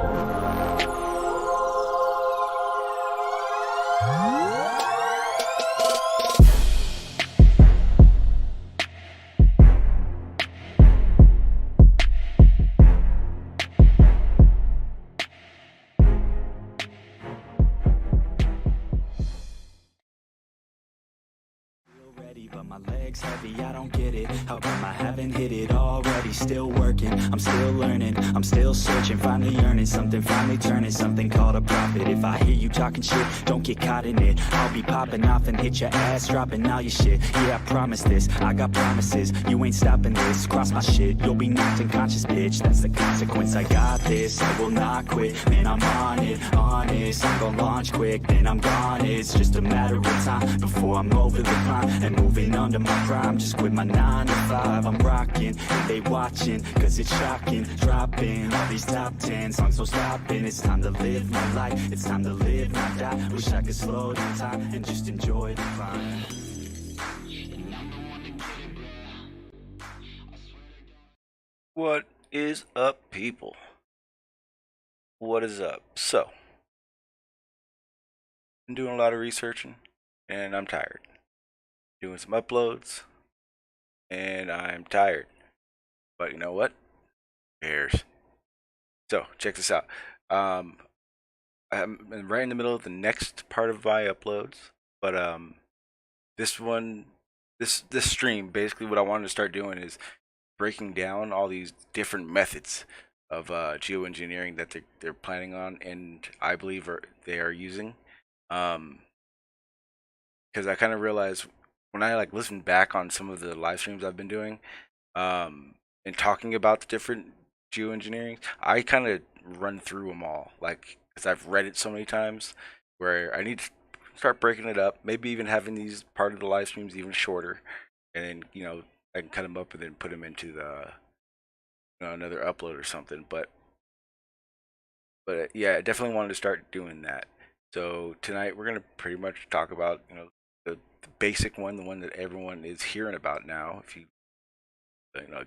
But my legs heavy, I don't get it. How come I haven't hit it already? Still working, I'm still learning, I'm still searching, finally earning something, finally turning something called a profit. If I hear you talking shit, don't get caught in it. I'll be popping off and hit your ass, dropping all your shit. Yeah, I promise this, I got promises. You ain't stopping this, cross my shit, you'll be knocked unconscious, bitch. That's the consequence, I got this, I will not quit. Man, I'm on it, honest, I'm gonna launch quick, then I'm gone. It's just a matter of time before I'm over the climb and moving under my prime. Just quit my 9 to 5, I'm rocking and they watching, cause it's shocking. Dropping all these top 10 songs, no stopping. It's time to live my life, it's time to live, not die. Wish I could slow down time and just enjoy the climb. What is up, people? What is up? So, I'm doing a lot of researching and I'm tired. Doing some uploads and I'm tired. But you know what? Who cares? So, check this out. I'm right in the middle of the next part of my uploads, but this stream, basically what I wanted to start doing is breaking down all these different methods of geoengineering that they're planning on, and I believe they are using. Because I kind of realized when I listened back on some of the live streams I've been doing, and talking about the different geoengineering, I kind of run through them all, because I've read it so many times, where I need to start breaking it up, maybe even having these part of the live streams even shorter, and then I can cut them up and then put them into the another upload or something. But yeah, I definitely wanted to start doing that. So tonight we're gonna pretty much talk about the basic one, the one that everyone is hearing about now. If you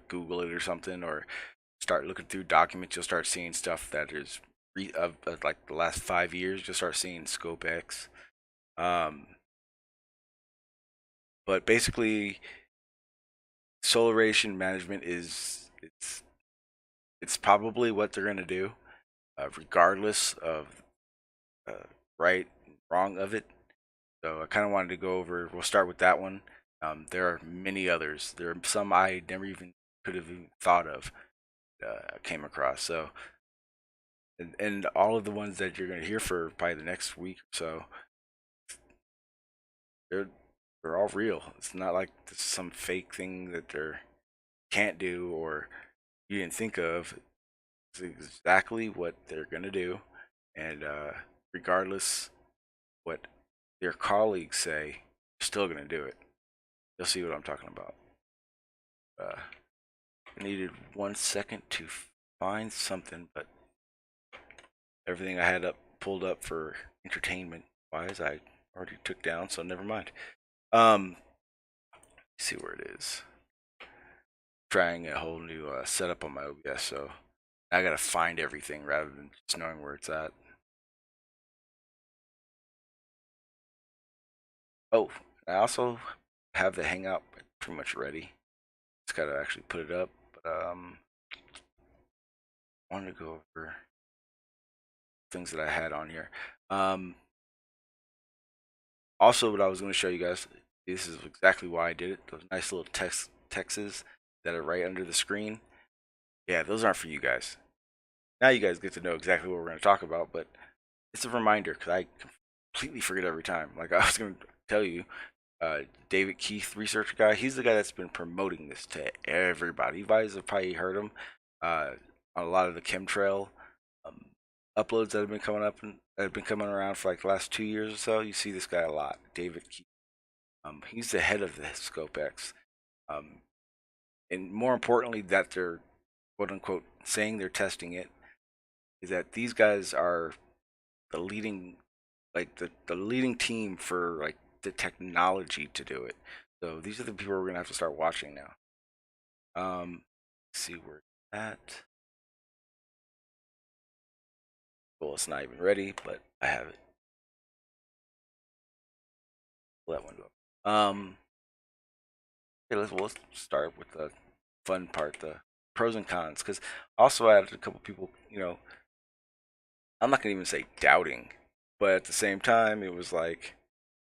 Google it or something, or start looking through documents, you'll start seeing stuff that is of like the last 5 years. You'll start seeing scope X. But basically, solar radiation management it's probably what they're gonna do, regardless of right and wrong of it. So I kind of wanted to go over. We'll start with that one. There are many others. There are some I never even could have even thought of. Came across. So and all of the ones that you're gonna hear for probably the next week or so, they're all real. It's not like this is some fake thing that they can't do or you didn't think of. It's exactly what they're gonna do, and regardless what their colleagues say, they're still gonna do it. You'll see what I'm talking about. I needed 1 second to find something, but everything I had pulled up for entertainment wise, I already took down, so never mind. Let's see where it is. Trying a whole new setup on my OBS, so I gotta find everything rather than just knowing where it's at. Oh, I also have the Hangout pretty much ready. Just gotta actually put it up. But I wanted to go over things that I had on here. Also, what I was going to show you guys, this is exactly why I did it. Those nice little texts that are right under the screen. Yeah, those aren't for you guys. Now you guys get to know exactly what we're going to talk about, but it's a reminder because I completely forget every time. Like I was going to tell you, David Keith, research guy, he's the guy that's been promoting this to everybody. You guys have probably heard him on a lot of the chemtrail uploads that have been coming up and that have been coming around for like the last 2 years or so. You see this guy a lot, David Keith. He's the head of the Scope X, and more importantly, that they're quote unquote saying they're testing it, is that these guys are the leading, the leading team for like the technology to do it. So these are the people we're gonna have to start watching now. Let's see where it's at. Well, it's not even ready, but I have it. Let one go. Okay, let's start with the fun part, the pros and cons, because also I had a couple people, I'm not gonna even say doubting, but at the same time, it was like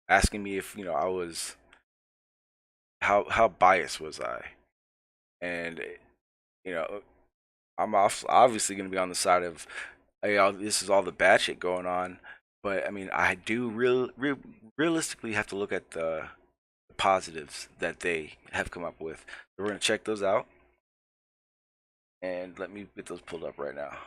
asking me if I was how biased was I, and you know I'm obviously gonna be on the side of hey, this is all the bad shit going on, but I mean I do realistically have to look at the positives that they have come up with. So we're gonna check those out, and let me get those pulled up right now.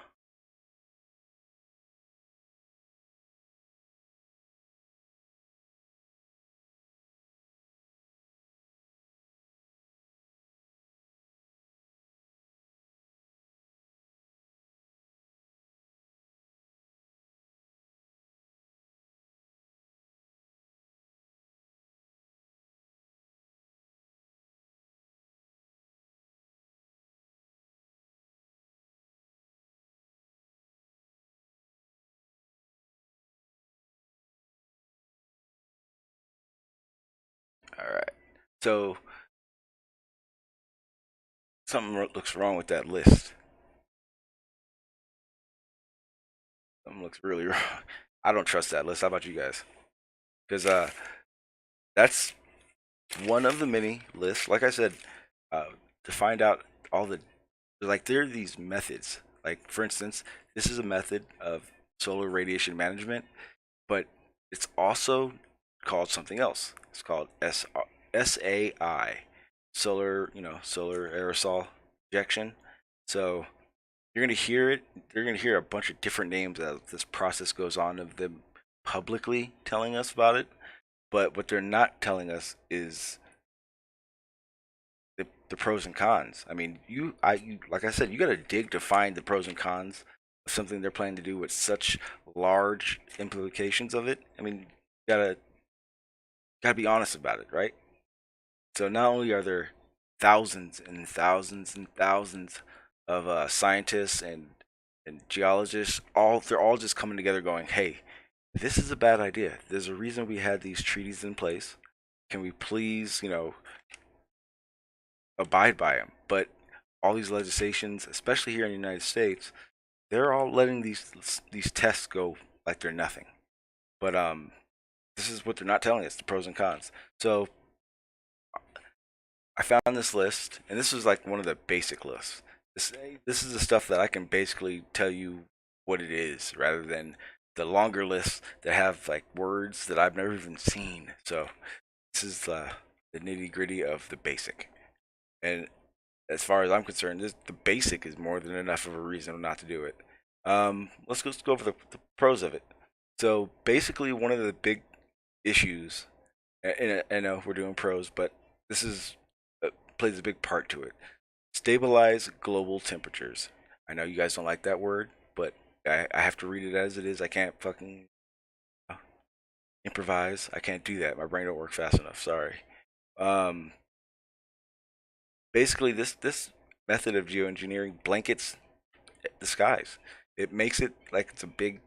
All right. So something looks wrong with that list. Something looks really wrong. I don't trust that list. How about you guys? Because that's one of the many lists. Like I said, uh, to find out all the like there are these methods. Like for instance, this is a method of solar radiation management, but it's also called something else. It's called SAI, solar aerosol injection. So you're gonna hear it. You're gonna hear a bunch of different names as this process goes on of them publicly telling us about it. But what they're not telling us is the pros and cons. I mean, like I said, you got to dig to find the pros and cons of something they're planning to do with such large implications of it. I mean, you gotta be honest about it, right? So not only are there thousands and thousands and thousands of scientists and geologists, they're all just coming together, going, "Hey, this is a bad idea. There's a reason we had these treaties in place. Can we please, abide by them?" But all these legislations, especially here in the United States, they're all letting these tests go like they're nothing. But this is what they're not telling us: the pros and cons. So I found this list, and this is like one of the basic lists. This is the stuff that I can basically tell you what it is, rather than the longer lists that have like words that I've never even seen. So this is the nitty gritty of the basic. And as far as I'm concerned, the basic is more than enough of a reason not to do it. Let's go over the pros of it. So basically, one of the big issues, and I know we're doing pros, but this is plays a big part to it. Stabilize global temperatures. I know you guys don't like that word, but I have to read it as it is. I can't fucking improvise. I can't do that. My brain don't work fast enough. Sorry. Um, Basically, this method of geoengineering blankets the skies. It makes it like it's a big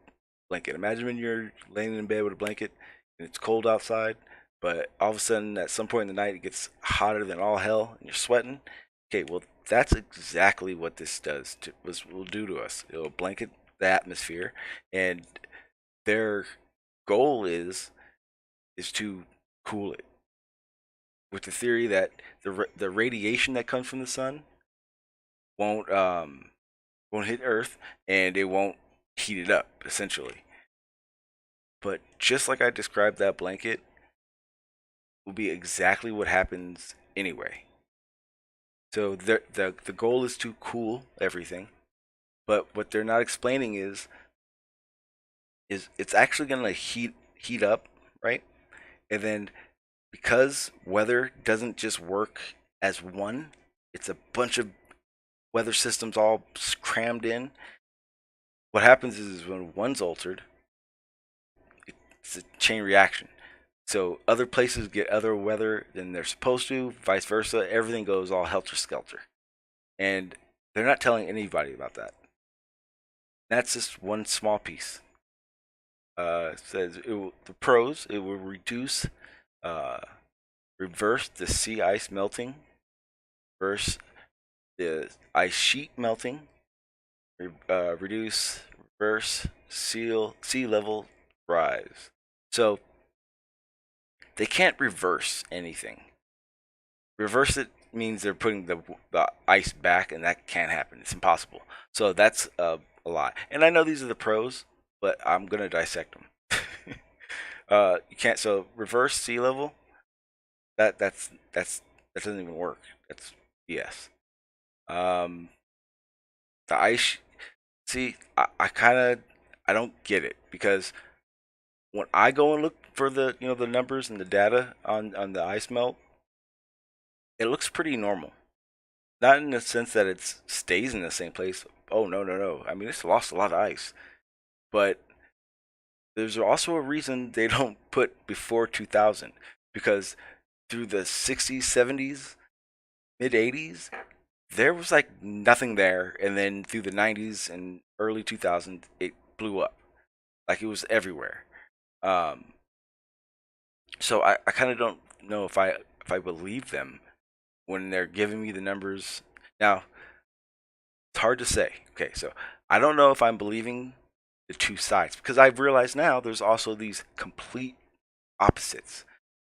blanket. Imagine when you're laying in bed with a blanket and it's cold outside, but all of a sudden at some point in the night it gets hotter than all hell and you're sweating. Okay, well that's exactly what this will do to us. It'll blanket the atmosphere, and their goal is to cool it, with the theory that the radiation that comes from the sun won't won't hit Earth, and it won't heat it up essentially. But just like I described, that blanket will be exactly what happens anyway. So the goal is to cool everything, but what they're not explaining is it's actually gonna heat up, right? And then because weather doesn't just work as one, it's a bunch of weather systems all crammed in. What happens is when one's altered, it's a chain reaction. So other places get other weather than they're supposed to, vice versa. Everything goes all helter skelter, and they're not telling anybody about that. That's just one small piece. It says the pros: it will uh, reverse the sea ice melting, reverse the ice sheet melting, reduce reverse sea level rise. So they can't reverse anything. Reverse it means they're putting the ice back, and that can't happen. It's impossible. So that's a lot. And I know these are the pros, but I'm gonna dissect them. You can't. So reverse sea level. That doesn't even work. That's BS. Um, the ice. See, I kind of I don't get it because when I go and look for the numbers and the data on the ice melt, it looks pretty normal. Not in the sense that it stays in the same place. Oh no no no! I mean, it's lost a lot of ice, but there's also a reason they don't put before 2000 because through the 60s, 70s, mid 80s, there was like nothing there, and then through the 90s and early 2000s, it blew up like it was everywhere. Um, so I kind of don't know if I believe them when they're giving me the numbers. Now it's hard to say. Okay, so I don't know if I'm believing the two sides because I've realized now there's also these complete opposites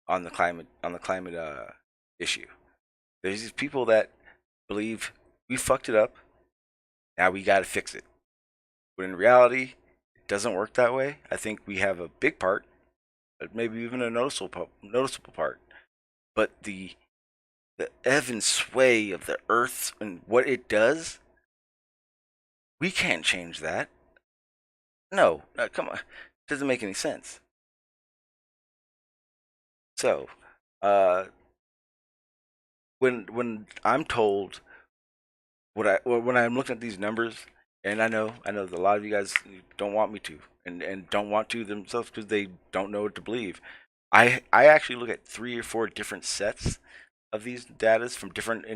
on the climate issue. There's these people that believe we fucked it up, now we got to fix it. But in reality, it doesn't work that way. I think we have a big part, maybe even a noticeable part. But the ebb and sway of the Earth and what it does, we can't change that. No, come on, it doesn't make any sense. So, uh, when I'm told when I'm looking at these numbers, and I know that a lot of you guys don't want me to, and don't want to themselves because they don't know what to believe. I actually look at 3 or 4 different sets of these data from different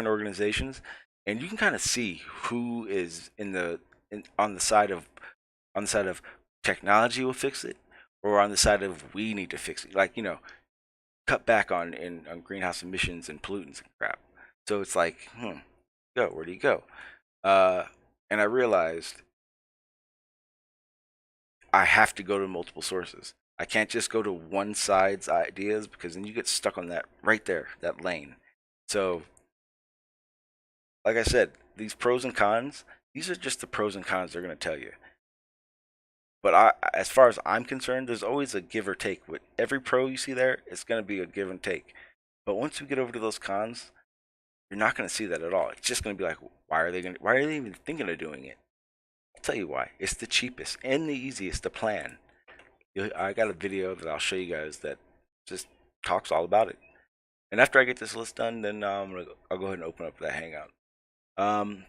organizations, and you can kind of see who is on the side of technology will fix it, or on the side of we need to fix it. Like cut back on greenhouse emissions and pollutants and crap. So it's like, where do you go? Uh, and I realized I have to go to multiple sources. I can't just go to one side's ideas because then you get stuck on that right there, that lane. So, like I said, these pros and cons, these are just the pros and cons they're going to tell you. But as far as I'm concerned, there's always a give or take. With every pro you see there, it's going to be a give and take. But once we get over to those cons, you're not going to see that at all. It's just going to be like, why are they even thinking of doing it? I'll tell you why. It's the cheapest and the easiest to plan. I got a video that I'll show you guys that just talks all about it. And after I get this list done, then I'll go ahead and open up that Hangout. Um,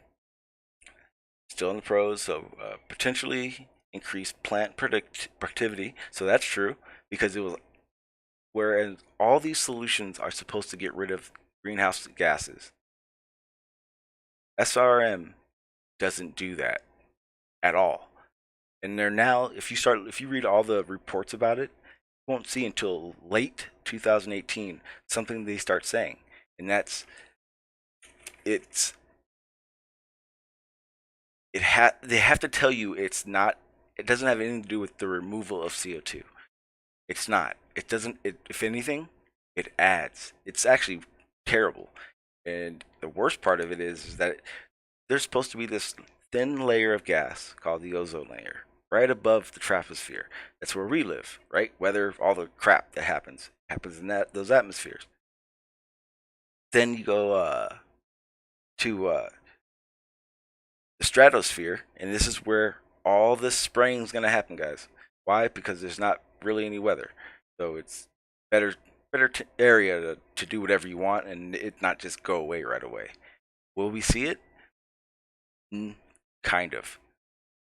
Still in the pros, so potentially increase plant productivity. So that's true because it was whereas all these solutions are supposed to get rid of greenhouse gases. SRM doesn't do that at all. And they're now, if you read all the reports about it, you won't see until late 2018 something they start saying, and that's it's they have to tell you it's not. It doesn't have anything to do with the removal of CO2. It's not. It doesn't. If anything, it adds. It's actually terrible. And the worst part of it is that there's supposed to be this thin layer of gas called the ozone layer right above the troposphere. That's where we live, right? Whether all the crap that happens in those atmospheres. Then you go to the stratosphere, and this is where all this spraying is going to happen, guys. Why? Because there's not really any weather, so it's better area to do whatever you want and it not just go away right away. Will we see it? Kind of.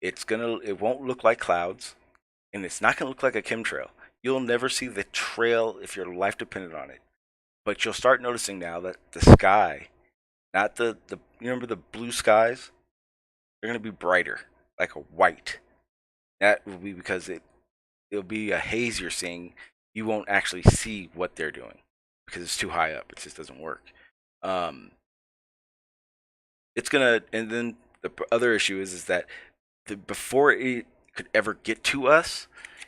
It won't look like clouds, and it's not gonna look like a chemtrail. You'll never see the trail if your life depended on it. But you'll start noticing now that the sky, not the you remember the blue skies, they're gonna be brighter. like a white. That will be because it'll be a haze you're seeing. You won't actually see what they're doing because it's too high up. It just doesn't work. Um, it's gonna, and then the other issue is that before it could ever get to us,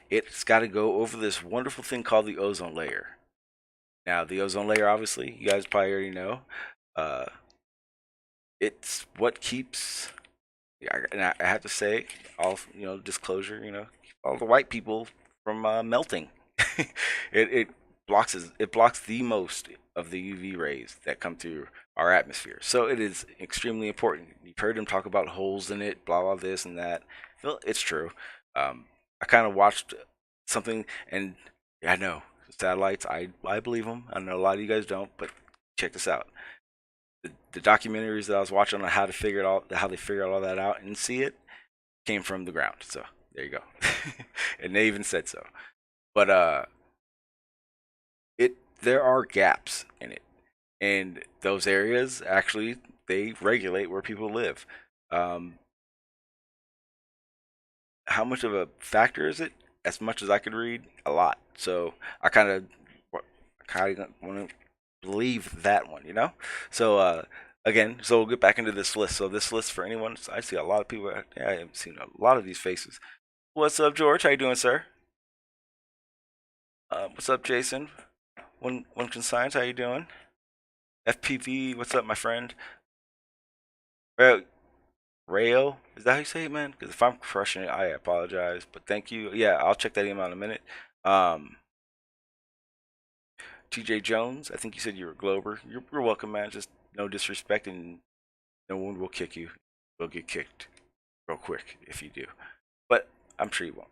it's got to go over this wonderful thing called the ozone layer. Now, the ozone layer, obviously, you guys probably already know, uh, it's what keeps. Yeah, and I have to say, all disclosure, all the white people from melting. It blocks the most of the UV rays that come through our atmosphere. So it is extremely important. You've heard them talk about holes in it, blah blah this and that. Well, it's true. I kind of watched something, and yeah, I know satellites. I believe them. I know a lot of you guys don't, but check this out. The documentaries that I was watching on how to figure it all, how they figure all that out and see it, came from the ground. So there you go. And they even said so. But there are gaps in it, and those areas actually they regulate where people live. Um, how much of a factor is it? As much as I could read, a lot. So I kind of want to believe that one, So again, so we'll get back into this list. So this list, for anyone, I see a lot of people. Yeah, I haven't seen a lot of these faces. What's up, George? How you doing, sir? What's up, Jason? One consigns. How you doing? FPV. What's up, my friend? Rayo, is that how you say it, man? Because if I'm crushing it, I apologize. But thank you. Yeah, I'll check that email in a minute. Um, TJ Jones, I think you said you were a Glober. You're welcome, man. Just no disrespect, and no one will kick you. You'll get kicked real quick if you do. But I'm sure you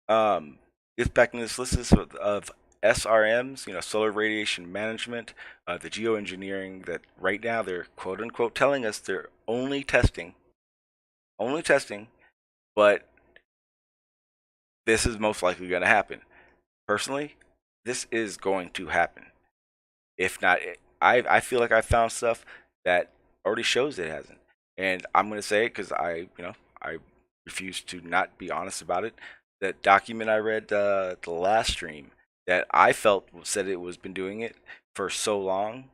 won't. It's back in this list of SRMs, solar radiation management, the geoengineering that right now they're quote unquote telling us they're only testing, but this is most likely going to happen. Personally, this is going to happen. If not, I feel like I found stuff that already shows it hasn't, and I'm going to say it because I refuse to not be honest about it. That document I read the last stream that I felt said it was been doing it for so long,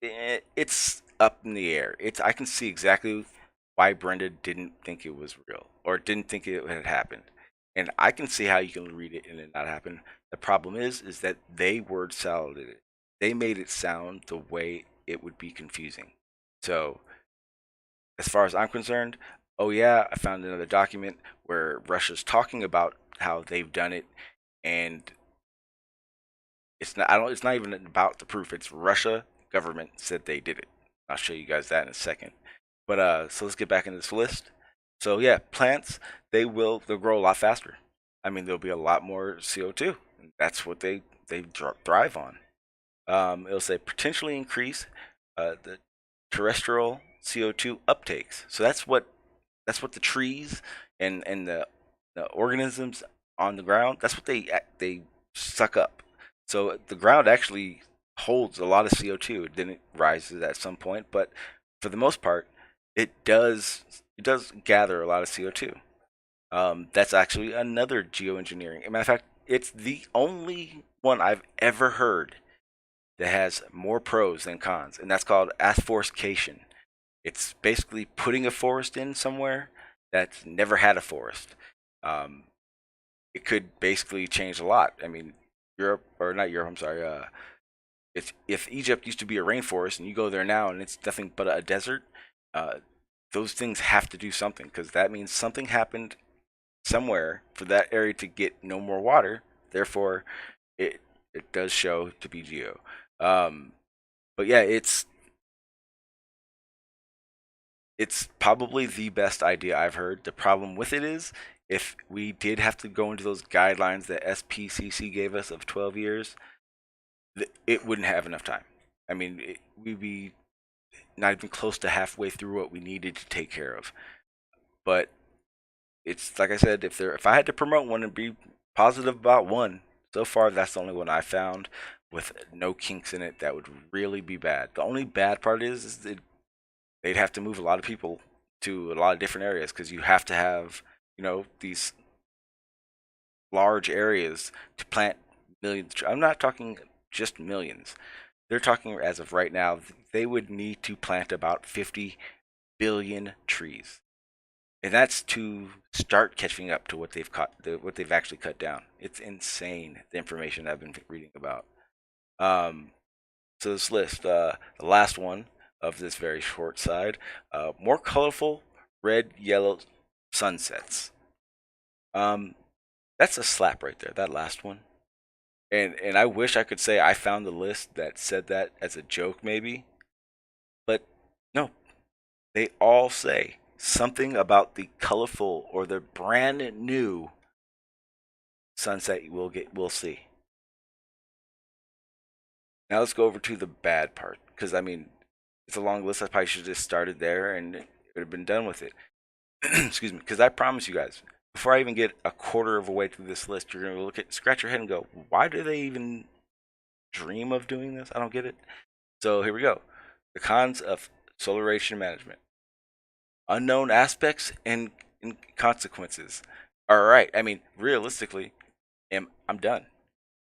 it's up in the air. I can see exactly why Brenda didn't think it was real or didn't think it had happened. And I can see how you can read it and it not happen. The problem is that they word salad it. They made it sound the way it would be confusing. So, as far as I'm concerned, oh yeah, I found another document where Russia's talking about how they've done it, and it's not even about the proof. It's Russia government said they did it. I'll show you guys that in a second. But so let's get back into this list. So yeah, plants they'll grow a lot faster. I mean, there'll be a lot more CO2. That's what they thrive on. It'll say potentially increase the terrestrial CO2 uptakes. So that's what the trees and the organisms on the ground, that's what they suck up. So the ground actually holds a lot of CO2. Then it rises at some point, but for the most part, it does gather a lot of CO2. That's actually another geoengineering. As a matter of fact, it's the only one I've ever heard that has more pros than cons, and that's called afforestation. It's basically putting a forest in somewhere that's never had a forest. Um, it could basically change a lot. I mean, Europe or not Europe. I'm sorry. If Egypt used to be a rainforest and you go there now and it's nothing but a desert, uh, those things have to do something because that means something happened somewhere for that area to get no more water. Therefore, it it does show to be geo. Um, but yeah, it's probably the best idea I've heard. The problem with it is if we did have to go into those guidelines that SPCC gave us of 12 years, it wouldn't have enough time. I mean, we'd be not even close to halfway through what we needed to take care of. But it's like I said, if I had to promote one and be positive about one, so far that's the only one I found with no kinks in it that would really be bad. The only bad part is that they'd have to move a lot of people to a lot of different areas because you have to have, you know, these large areas to plant millions. I'm not talking just millions. They're talking as of right now, they would need to plant about 50 billion trees. And that's to start catching up to what they've what they've actually cut down. It's insane, the information I've been reading about. Um, so this list, the last one of this very short side, more colorful red, yellow sunsets. Um, that's a slap right there. That last one. And I wish I could say I found the list that said that as a joke, maybe, but no, they all say something about the colorful or the brand new sunset we'll see. Now let's go over to the bad part, because I mean, it's a long list. I probably should have just started there and it would have been done with it. Excuse me, because I promise you guys, before I even get a quarter of a way through this list, you're gonna scratch your head and go, why do they even dream of doing this? I don't get it. So here we go. The cons of solar radiation management. Unknown aspects and consequences. All right. I mean, realistically, I'm done.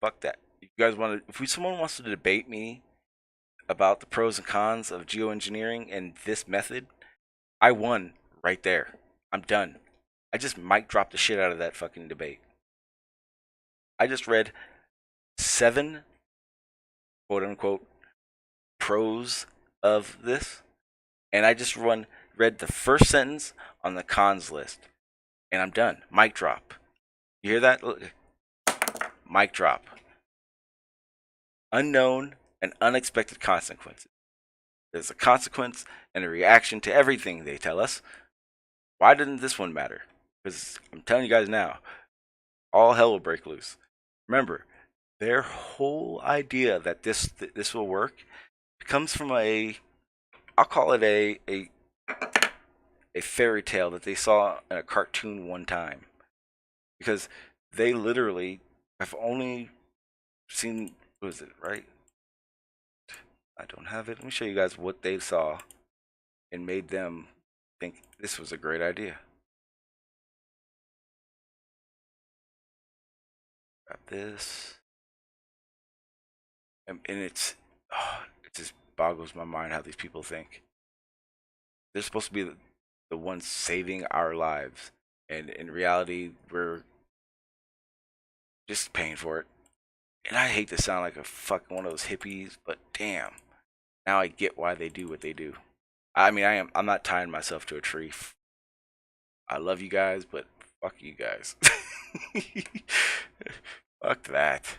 Fuck that. You guys want to? If someone wants to debate me about the pros and cons of geoengineering and this method, I won right there. I'm done. I just mic dropped the shit out of that fucking debate. I just read 7 quote unquote pros of this, and I just read the first sentence on the cons list, and I'm done. Mic drop. You hear that? Mic drop. Unknown and unexpected consequences. There's a consequence and a reaction to everything they tell us. Why didn't this one matter? Because I'm telling you guys now, all hell will break loose. Remember, their whole idea that this will work comes from I'll call it a fairy tale that they saw in a cartoon one time, because they literally have only seen, what is it, right? I don't have it. Let me show you guys what they saw and made them think this was a great idea. Got this. And it just boggles my mind how these people think. They're supposed to be the ones saving our lives. And in reality, we're just paying for it. And I hate to sound like a fucking one of those hippies, but damn. Now I get why they do what they do. I mean, I'm not tying myself to a tree. I love you guys, but fuck you guys. Fuck that.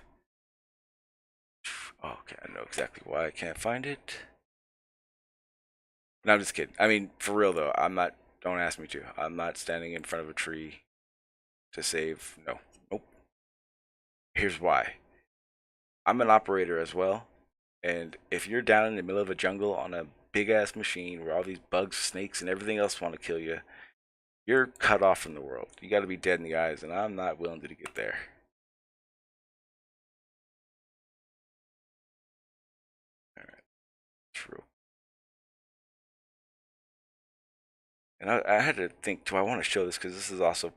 Okay, I know exactly why I can't find it. No, I'm just kidding. I mean, for real though, I'm not. Don't ask me to. I'm not standing in front of a tree to save. No, nope. Here's why. I'm an operator as well, and if you're down in the middle of a jungle on a big ass machine where all these bugs, snakes, and everything else want to kill you, you're cut off from the world. You got to be dead in the eyes, and I'm not willing to get there. All right, true. And I had to think, do I want to show this? Because this is also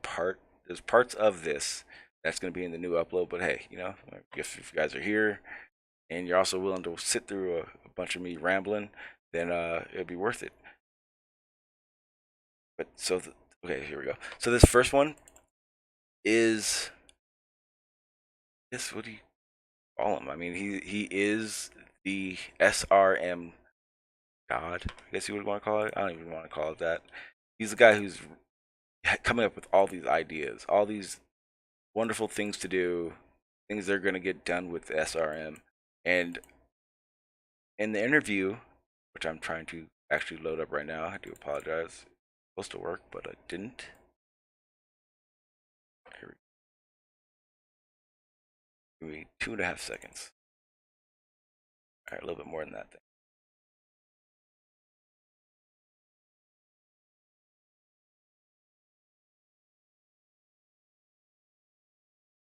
there's parts of this that's going to be in the new upload. But hey, you know, I guess if you guys are here and you're also willing to sit through a bunch of me rambling, then it'll be worth it. But so, okay, here we go. So this first one is this. What do you call him? I mean, he is the SRM god. I guess you would want to call it. I don't even want to call it that. He's the guy who's coming up with all these ideas, all these wonderful things to do, things that are going to get done with the SRM. And in the interview, which I'm trying to actually load up right now, I do apologize. It's supposed to work, but I didn't. Here we go. Give me 2.5 seconds. All right, a little bit more than that thing.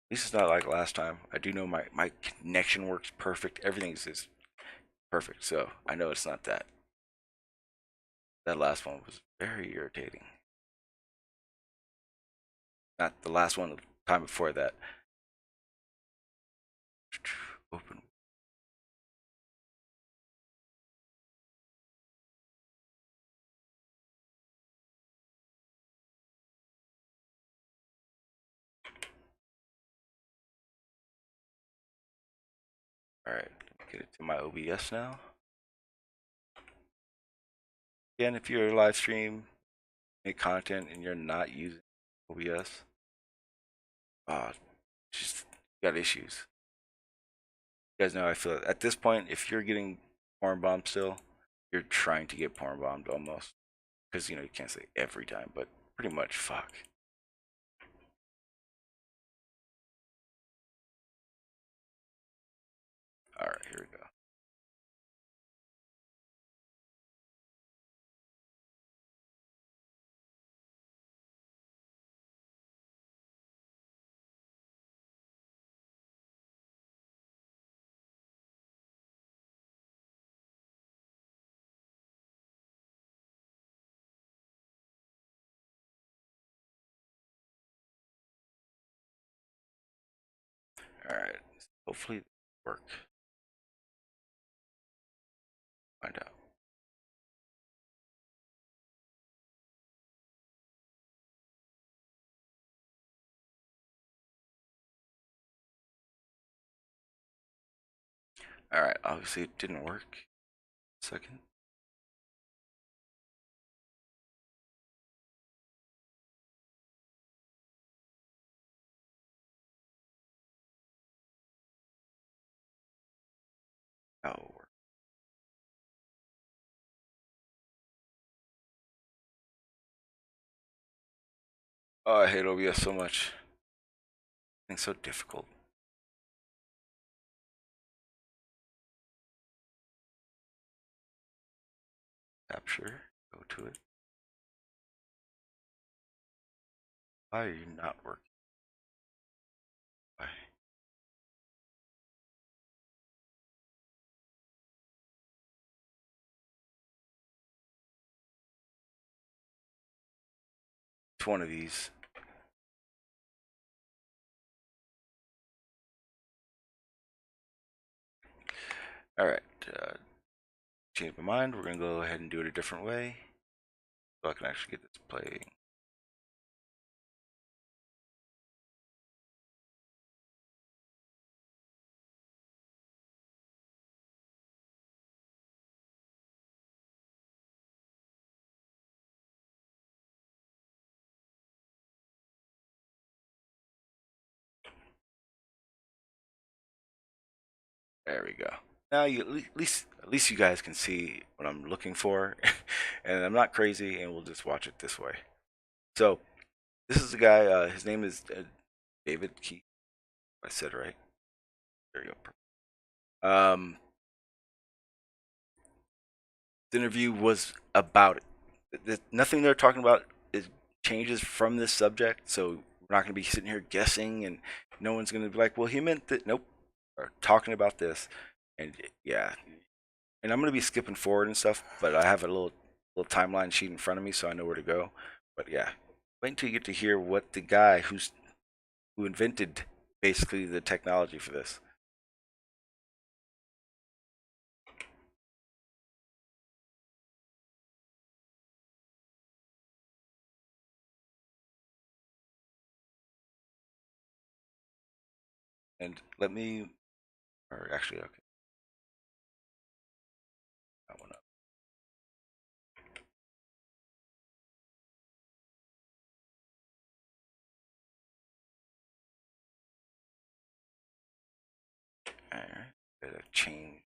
At least it's not like last time. I do know my connection works perfect. Everything's just perfect, so I know it's not that. That last one was very irritating. Not the last one, the time before that. Open. Alright, get it to my OBS now. Again, if you're a live stream, make content, and you're not using OBS, just got issues. You guys know I feel at this point, if you're getting porn bombed still, you're trying to get porn bombed almost. Because, you know, you can't say every time, but pretty much, fuck. Alright, here we go. Alright, hopefully it work. Find out. Alright, obviously it didn't work. Second. That will work. Oh, I hate OBS so much. It's so difficult. Capture, go to it. Why are you not working? Why? It's one of these. Alright, change my mind. We're gonna go ahead and do it a different way. So I can actually get this playing. There we go. Now you at least you guys can see what I'm looking for, and I'm not crazy, and we'll just watch it this way. So this is the guy. His name is David Key. I said it right. There you go. The interview was about it. Nothing they're talking about is changes from this subject, so we're not going to be sitting here guessing, and no one's going to be like, "Well, he meant that." Nope. We're talking about this, and yeah, and I'm going to be skipping forward and stuff, but I have a little timeline sheet in front of me, so I know where to go. But yeah, wait until you get to hear what the guy who invented basically the technology for this. And let me, or actually, okay, that one up. All right, gotta change.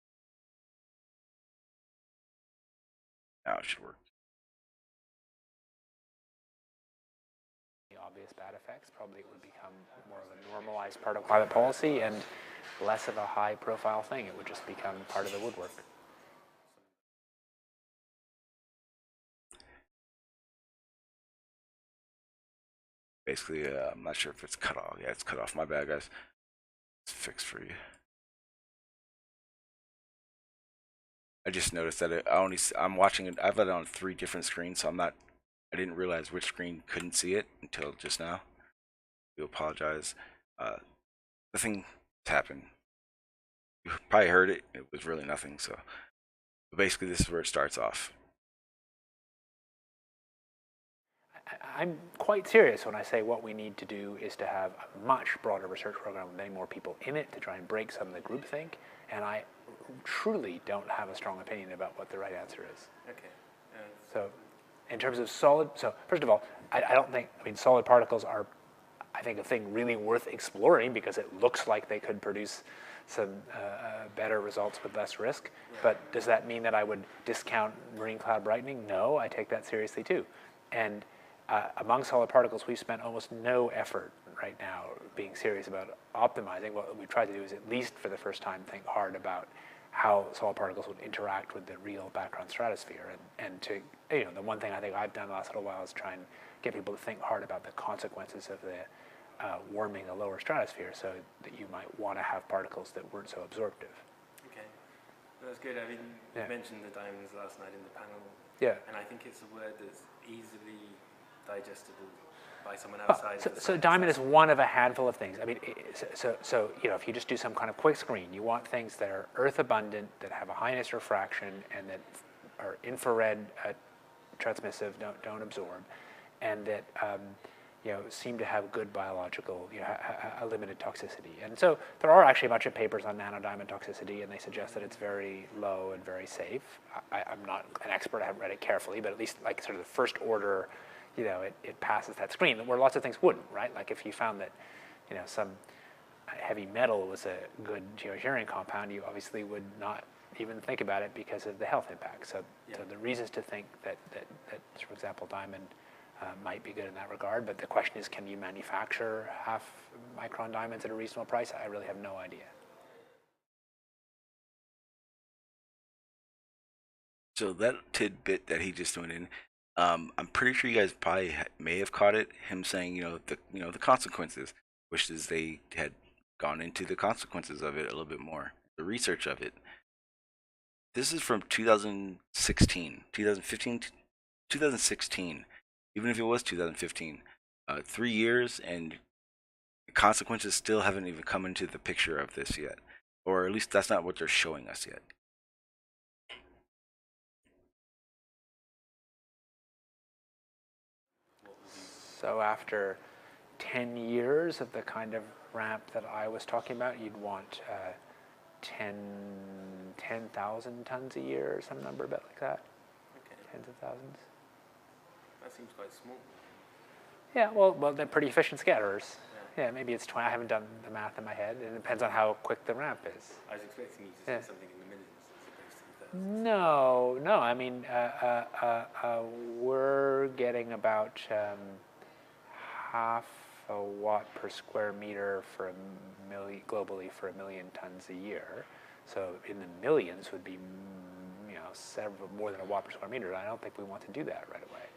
Now it should work. The obvious bad effects, probably it would become more of a normalized part of climate policy and less of a high-profile thing. It would just become part of the woodwork. Basically, I'm not sure if it's cut off. Yeah, it's cut off. My bad, guys. It's fixed for you. I just noticed that I'm watching it. I've got it on 3 different screens, so I didn't realize which screen couldn't see it until just now. I do apologize. Nothing happened. You probably heard it. It was really nothing. So but basically, this is where it starts off. I'm quite serious when I say what we need to do is to have a much broader research program with many more people in it to try and break some of the groupthink. And I truly don't have a strong opinion about what the right answer is. Okay. So in terms of solid, so first of all, I don't think, I mean, solid particles are, I think, a thing really worth exploring because it looks like they could produce some better results with less risk. Yeah. But does that mean that I would discount marine cloud brightening? No, I take that seriously too. And among solid particles, we've spent almost no effort right now being serious about optimizing. What we try to do is, at least for the first time, think hard about how solid particles would interact with the real background stratosphere. And to, you know, the one thing I think I've done the last little while is try and get people to think hard about the consequences of the warming the lower stratosphere, so that you might want to have particles that weren't so absorptive. Okay, that's good. I mean, Yeah. you mentioned the diamonds last night in the panel. Yeah. And I think it's a word that's easily digestible by someone outside. So diamond is one of a handful of things. I mean, so you know, if you just do some kind of quick screen, you want things that are earth abundant, that have a high initial refraction, and that are infrared transmissive, don't absorb, and that you know, seem to have good biological, you know, a limited toxicity. And so there are actually a bunch of papers on nanodiamond toxicity, and they suggest that it's very low and very safe. I'm not an expert, I haven't read it carefully, but at least like sort of the first order, you know, it passes that screen, where lots of things wouldn't, right? Like if you found that, you know, some heavy metal was a good geoengineering compound, you obviously would not even think about it because of the health impact. So, Yeah. so the reasons to think that, for example, diamond might be good in that regard, but the question is, can you manufacture half-micron diamonds at a reasonable price? I really have no idea. So that tidbit that he just threw in, I'm pretty sure you guys probably may have caught it. Him saying, the consequences, which is they had gone into the consequences of it a little bit more, the research of it. This is from 2016, 2015, 2016. Even if it was 2015, 3 years, and the consequences still haven't even come into the picture of this yet, or at least that's not what they're showing us yet. So after 10 years of the kind of ramp that I was talking about, you'd want 10,000 tons a year, or some number a bit like that. Okay. Tens of thousands. That seems quite small. Yeah, well, they're pretty efficient scatterers. Yeah, maybe it's 20. I haven't done the math in my head. It depends on how quick the ramp is. I was expecting you to say Yeah. something in the millions as opposed to the thousands. No. I mean, we're getting about half a watt per square meter for globally for 1 million tons a year. So in the millions would be, you know, several more than a watt per square meter. I don't think we want to do that right away.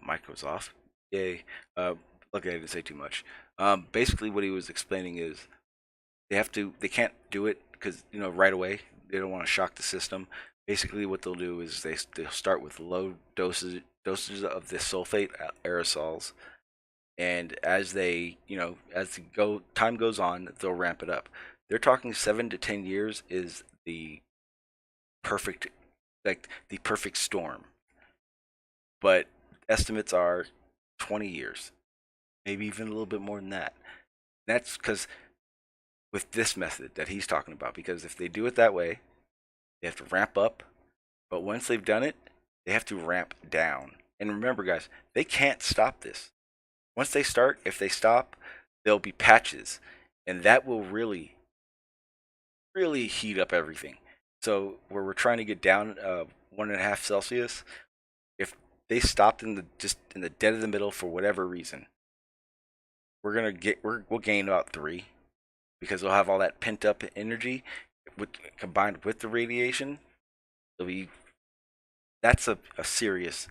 Mic was off. Yay. Luckily I didn't say too much. Basically what he was explaining is they can't do it because, right away. They don't want to shock the system. Basically what they'll do is they'll start with low dosages of the sulfate aerosols, and as time goes on, they'll ramp it up. They're talking 7 to 10 years is the perfect the perfect storm. But estimates are 20 years, maybe even a little bit more than that. That's because with this method that he's talking about, because if they do it that way, they have to ramp up, but once they've done it, they have to ramp down. And remember, guys, they can't stop this. Once they start, if they stop, there'll be patches, and that will really, really heat up everything. So where we're trying to get down 1.5 Celsius, if they stopped in the dead of the middle for whatever reason, we'll gain about 3, because we'll have all that pent up energy combined with the radiation. It'll be That's a serious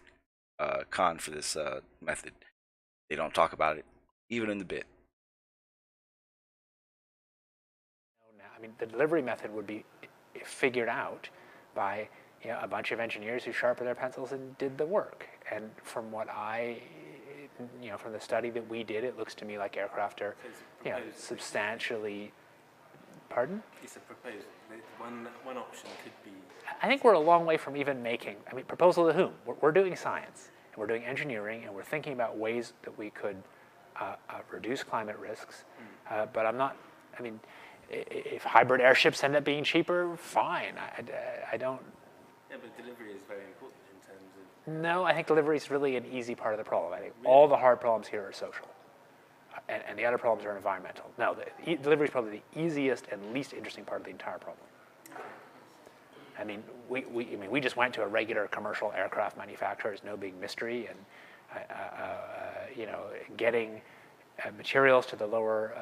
con for this method. They don't talk about it even in the bit. I mean, the delivery method would be figured out by a bunch of engineers who sharpened their pencils and did the work. And from what from the study that we did, it looks to me like aircraft are, substantially. Pardon? It's a proposal. One option could be. I think we're a long way from even making. I mean, proposal to whom? We're doing science, and we're doing engineering, and we're thinking about ways that we could reduce climate risks. But I'm not. I mean, if hybrid airships end up being cheaper, fine. I don't. Yeah, but delivery is very important in terms of. No, I think delivery is really an easy part of the problem. I think all the hard problems here are social, and the other problems are environmental. No, delivery is probably the easiest and least interesting part of the entire problem. I mean, we just went to a regular commercial aircraft manufacturer. It's no big mystery, and getting materials to the lower,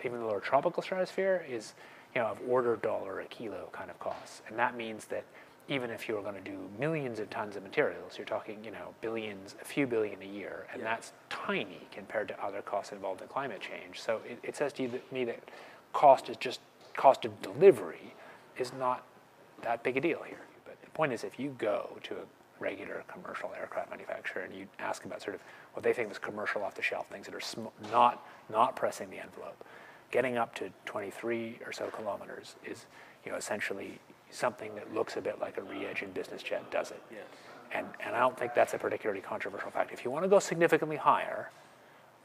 even the lower tropical stratosphere is, of order dollar a kilo kind of costs, and that means that even if you're going to do millions of tons of materials, you're talking, billions, a few billion a year, and that's tiny compared to other costs involved in climate change. So it says to me that cost of delivery is not that big a deal here. But the point is, if you go to a regular commercial aircraft manufacturer and you ask about sort of what they think is commercial off-the-shelf things that are not pressing the envelope, getting up to 23 or so kilometers is, essentially something that looks a bit like a re-engine business jet does it. Yes. And I don't think that's a particularly controversial fact. If you want to go significantly higher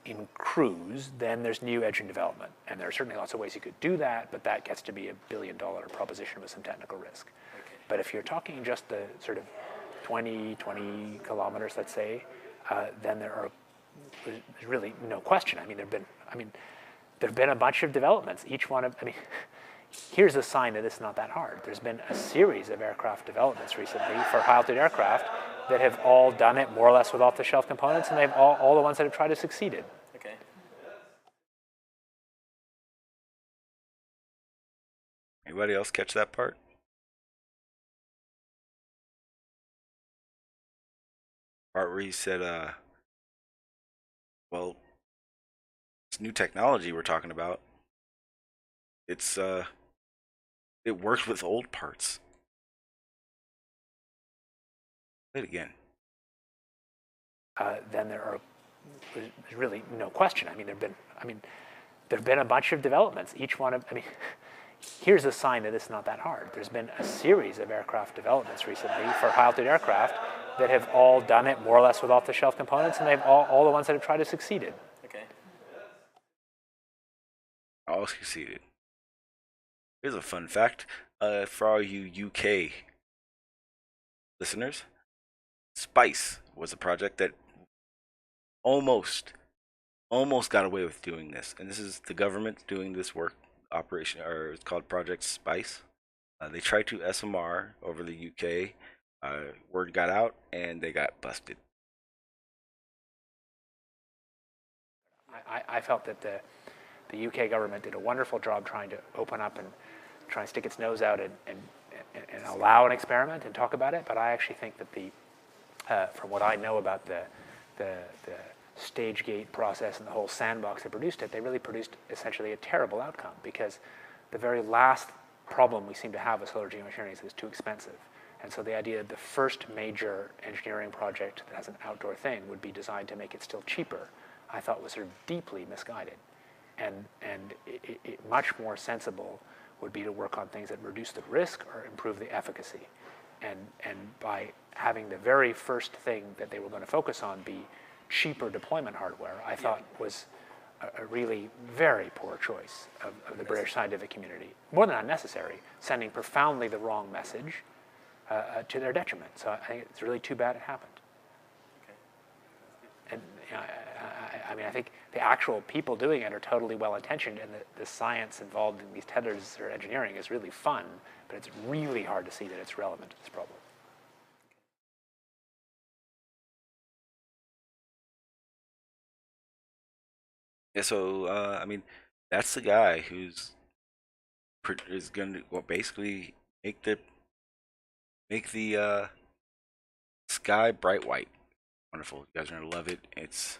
in cruise, then there's new engine development. And there are certainly lots of ways you could do that, but that gets to be $1 billion proposition with some technical risk. Okay. But if you're talking just the sort of 20 kilometers, let's say, then there's really no question. I mean, there've been a bunch of developments. Here's a sign that it's not that hard. There's been a series of aircraft developments recently for high-altitude aircraft that have all done it more or less with off-the-shelf components, and they've all the ones that have tried have succeeded. Okay. Anybody else catch that part? Part where he said, well, it's new technology we're talking about. It works with old parts. Say it again. Then there's really no question. There've been a bunch of developments. Here's a sign that it's not that hard. There's been a series of aircraft developments recently for high-altitude aircraft that have all done it more or less with off-the-shelf components, and they've all the ones that have tried have succeeded. Okay. All succeeded. Here's a fun fact for all you UK listeners. SPICE was a project that almost got away with doing this, and this is the government doing this work operation, or it's called Project SPICE. They tried to SMR over the UK. Word got out, and they got busted. I felt that the UK government did a wonderful job trying to open up and try and stick its nose out and allow an experiment and talk about it. But I actually think that from what I know about the stage gate process and the whole sandbox that produced it, they really produced essentially a terrible outcome, because the very last problem we seem to have with solar geoengineering is it's too expensive. And so the idea that the first major engineering project that has an outdoor thing would be designed to make it still cheaper, I thought was sort of deeply misguided. And it much more sensible would be to work on things that reduce the risk or improve the efficacy. And by having the very first thing that they were going to focus on be cheaper deployment hardware, I thought was a really very poor choice of the British scientific community. More than unnecessary, sending profoundly the wrong message to their detriment. So I think it's really too bad it happened. And I think the actual people doing it are totally well-intentioned, and the science involved in these tethers or engineering is really fun, but it's really hard to see that it's relevant to this problem. Yeah, so I mean, that's the guy is going to, well, basically make the sky bright white. Wonderful. You guys are gonna love it. It's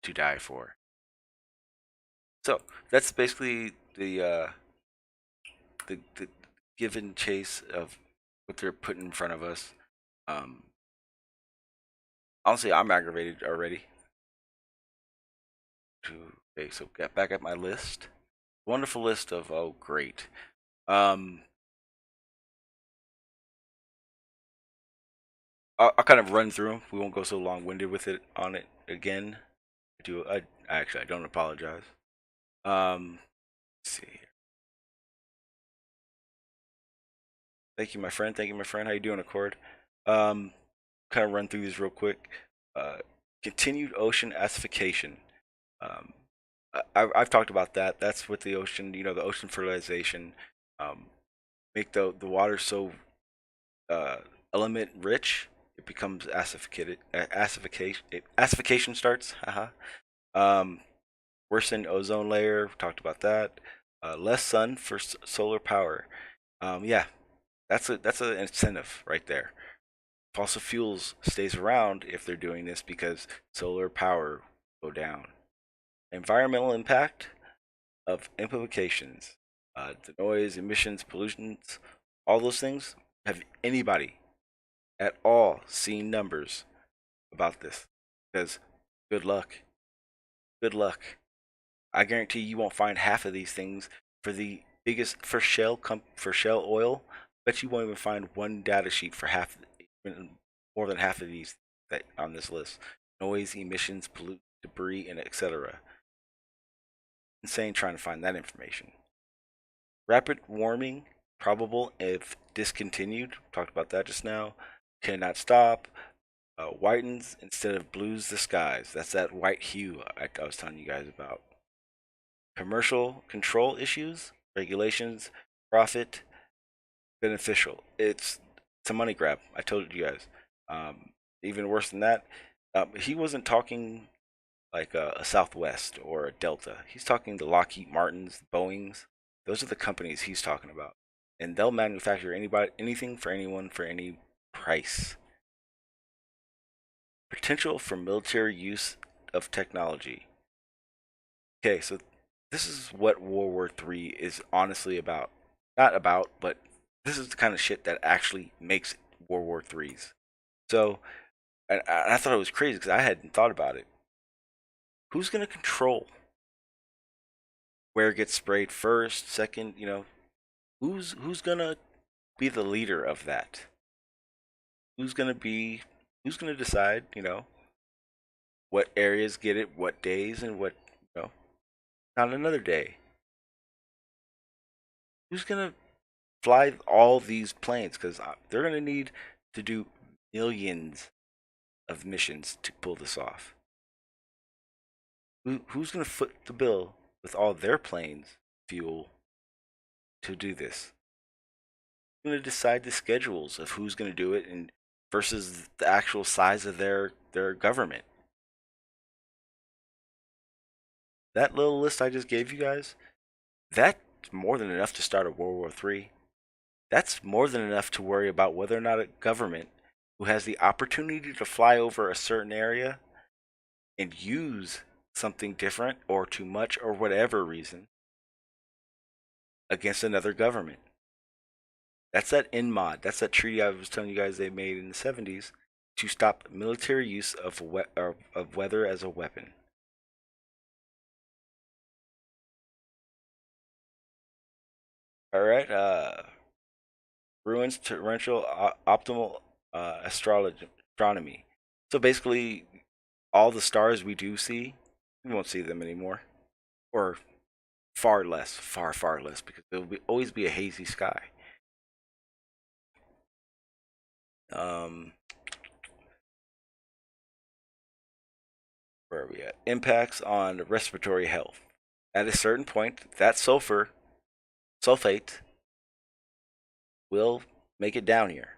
to die for. So that's basically the give and chase of what they're putting in front of us. Um, Honestly, I'm aggravated already. Okay, so get back at my list. Wonderful list of, oh great. Um, I'll kind of run through them. We won't go so long-winded with it on it again. I actually I don't apologize. Let's see. Thank you, my friend. Thank you, my friend. How you doing, Accord? Um, Kind of run through these real quick. Uh, Continued ocean acidification. Um, I've talked about that. That's with the ocean. You know, the ocean fertilization. Um, make the water so uh, element rich, it becomes acidificated. Acidification starts. Haha. Um, Worsen ozone layer. Talked about that. Less sun for solar power. Yeah, that's an incentive right there. Fossil fuels stays around if they're doing this because solar power will go down. Environmental impact of implications, the noise, emissions, pollutions, all those things. Have anybody at all seen numbers about this? Because good luck. Good luck. I guarantee you won't find half of these things for the biggest for shell oil. Bet you won't even find one data sheet for more than half of these that on this list. Noise, emissions, pollute, debris, and etc. Insane trying to find that information. Rapid warming probable if discontinued. Talked about that just now. Cannot stop. Whitens instead of blues the skies. That's that white hue I was telling you guys about. Commercial control issues, regulations, profit, beneficial. It's a money grab. I told you guys. Even worse than that, he wasn't talking like a Southwest or a Delta. He's talking the Lockheed Martins, Boeings. Those are the companies he's talking about, and they'll manufacture anything for anyone for any price. Potential for military use of technology. Okay, so this is what World War III is honestly about. Not about, but this is the kind of shit that actually makes World War IIIs. So, and I thought it was crazy because I hadn't thought about it. Who's going to control where it gets sprayed first, second? You know, who's going to be the leader of that? Who's going to be who's going to decide? You know, what areas get it, what days, and what not another day. Who's going to fly all these planes? Because they're going to need to do millions of missions to pull this off. Who's going to foot the bill with all their planes, fuel, to do this? Who's going to decide the schedules of who's going to do it and versus the actual size of their government? That little list I just gave you guys, that's more than enough to start a World War III. That's more than enough to worry about whether or not a government who has the opportunity to fly over a certain area and use something different or too much or whatever reason against another government. That's that INMOD. That's that treaty I was telling you guys they made in the 70s to stop military use of weather as a weapon. All right. Ruins torrential optimal astronomy. So basically, all the stars we do see, we won't see them anymore, or far less, far less, because there will always be a hazy sky. Um, where are we at? Impacts on respiratory health. At a certain point, that sulfate, will make it down here.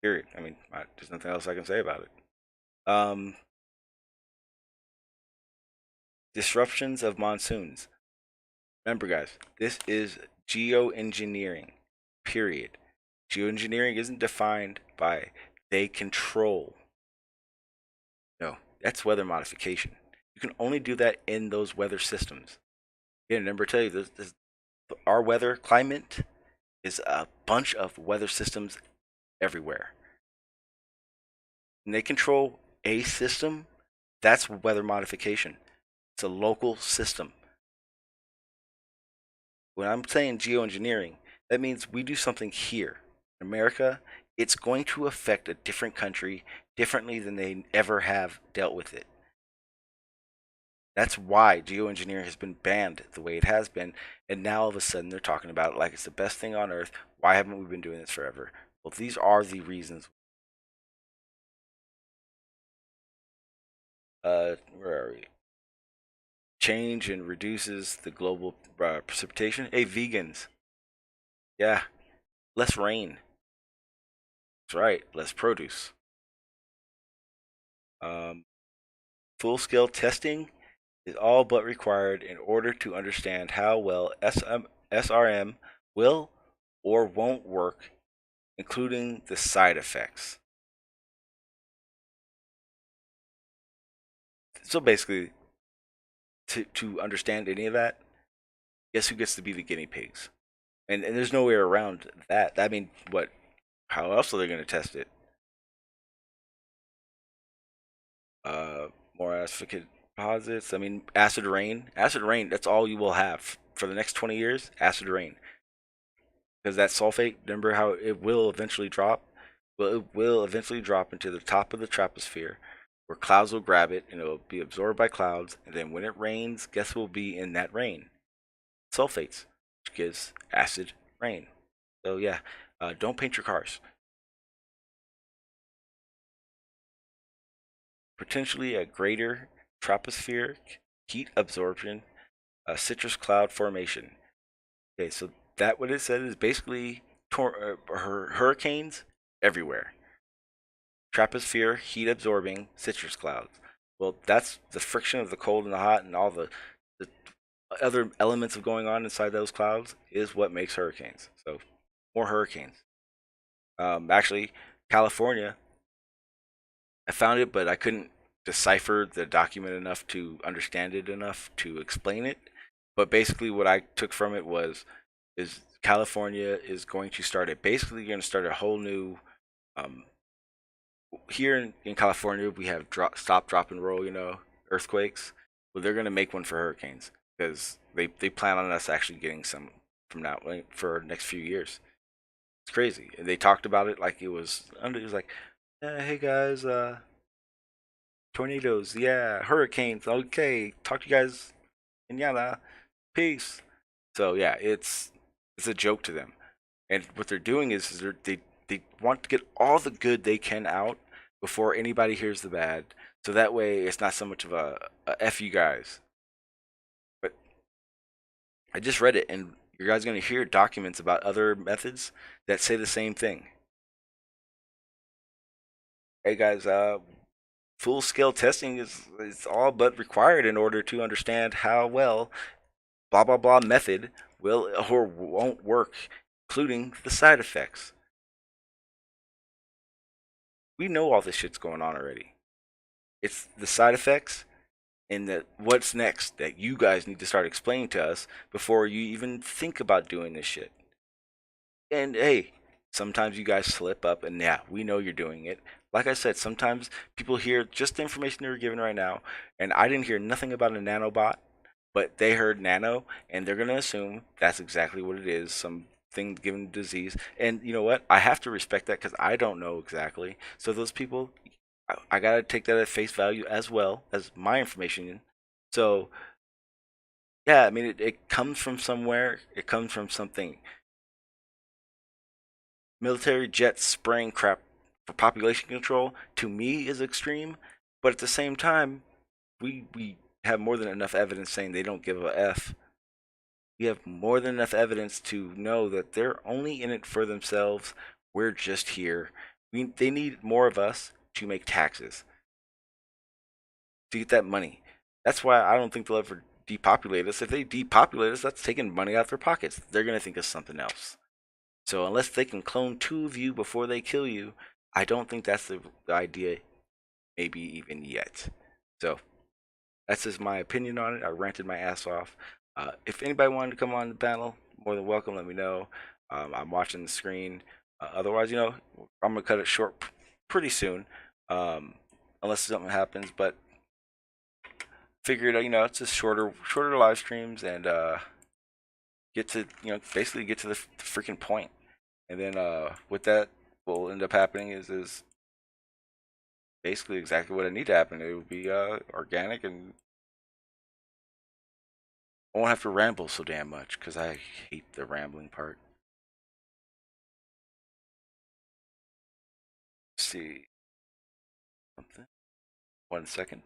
Period. I mean, there's nothing else I can say about it. Um, disruptions of monsoons. Remember, guys, this is geoengineering, period. Geoengineering isn't defined by they control. No, that's weather modification. You can only do that in those weather systems. Again, remember, tell you our weather climate is a bunch of weather systems everywhere. When they control a system, that's weather modification. It's a local system. When I'm saying geoengineering, that means we do something here in America. It's going to affect a different country differently than they ever have dealt with it. That's why geoengineering has been banned the way it has been, and now all of a sudden they're talking about it like it's the best thing on earth. Why haven't we been doing this forever? Well, these are the reasons. Where are we? Change and reduces the global precipitation. Hey, vegans. Yeah, less rain. That's right, less produce. Full-scale testing is all but required in order to understand how well SRM will or won't work, including the side effects. So basically, to understand any of that, guess who gets to be the guinea pigs? And there's no way around that. I mean, what? How else are they going to test it? More acid deposits. I mean, acid rain. Acid rain. That's all you will have for the next 20 years. Acid rain. Because that sulfate. Remember how it will eventually drop. Well, it will eventually drop into the top of the troposphere, where clouds will grab it and it will be absorbed by clouds. And then when it rains, guess what will be in that rain? Sulfates, which gives acid rain. So yeah, don't paint your cars. Potentially a greater tropospheric heat absorption, citrus cloud formation. Okay, so that what it said is basically hurricanes everywhere. Troposphere heat absorbing citrus clouds. Well, that's the friction of the cold and the hot and all the other elements of going on inside those clouds is what makes hurricanes. So more hurricanes. Actually, California, I found it, but I couldn't decipher the document enough to understand it enough to explain it. But basically, what I took from it is California is going to start it. Basically, going to start a whole new. Here in California, we have stop, drop, and roll. Earthquakes. Well, they're going to make one for hurricanes because they plan on us actually getting some from now for the next few years. It's crazy. And they talked about it like it was like, hey guys, tornadoes, yeah, hurricanes, okay, talk to you guys, and yeah, peace. So yeah, it's a joke to them, and what they're doing is they want to get all the good they can out before anybody hears the bad, so that way it's not so much of a F you guys. But I just read it, and you guys are going to hear documents about other methods that say the same thing. Hey guys, full-scale testing is all but required in order to understand how well blah blah blah method will or won't work, including the side effects. We know all this shit's going on already. It's the side effects and the what's next that you guys need to start explaining to us before you even think about doing this shit. And hey, sometimes you guys slip up, and yeah, we know you're doing it. Like I said, sometimes people hear just the information they were given right now, and I didn't hear nothing about a nanobot, but they heard nano, and they're gonna assume that's exactly what it is, something given disease. And you know what? I have to respect that because I don't know exactly. So those people, I gotta take that at face value as well as my information. So yeah, I mean, it comes from somewhere. It comes from something. Military jets spraying crap for population control to me is extreme, but at the same time, we have more than enough evidence saying they don't give a f. We have more than enough evidence to know that they're only in it for themselves. We're just here. They need more of us to make taxes to get that money. That's why I don't think they'll ever depopulate us. If they depopulate us, that's taking money out of their pockets. They're gonna think of something else. So unless they can clone 2 of you before they kill you, I don't think that's the idea, maybe even yet. So that's just my opinion on it. I ranted my ass off. If anybody wanted to come on the panel, more than welcome. Let me know. I'm watching the screen. Otherwise, I'm gonna cut it short pretty soon, unless something happens. But figured, it's just shorter live streams and get to, basically get to the freaking point. And then with that, what will end up happening is basically exactly what I need to happen. It will be organic, and I won't have to ramble so damn much because I hate the rambling part. Let's see something. 1 second.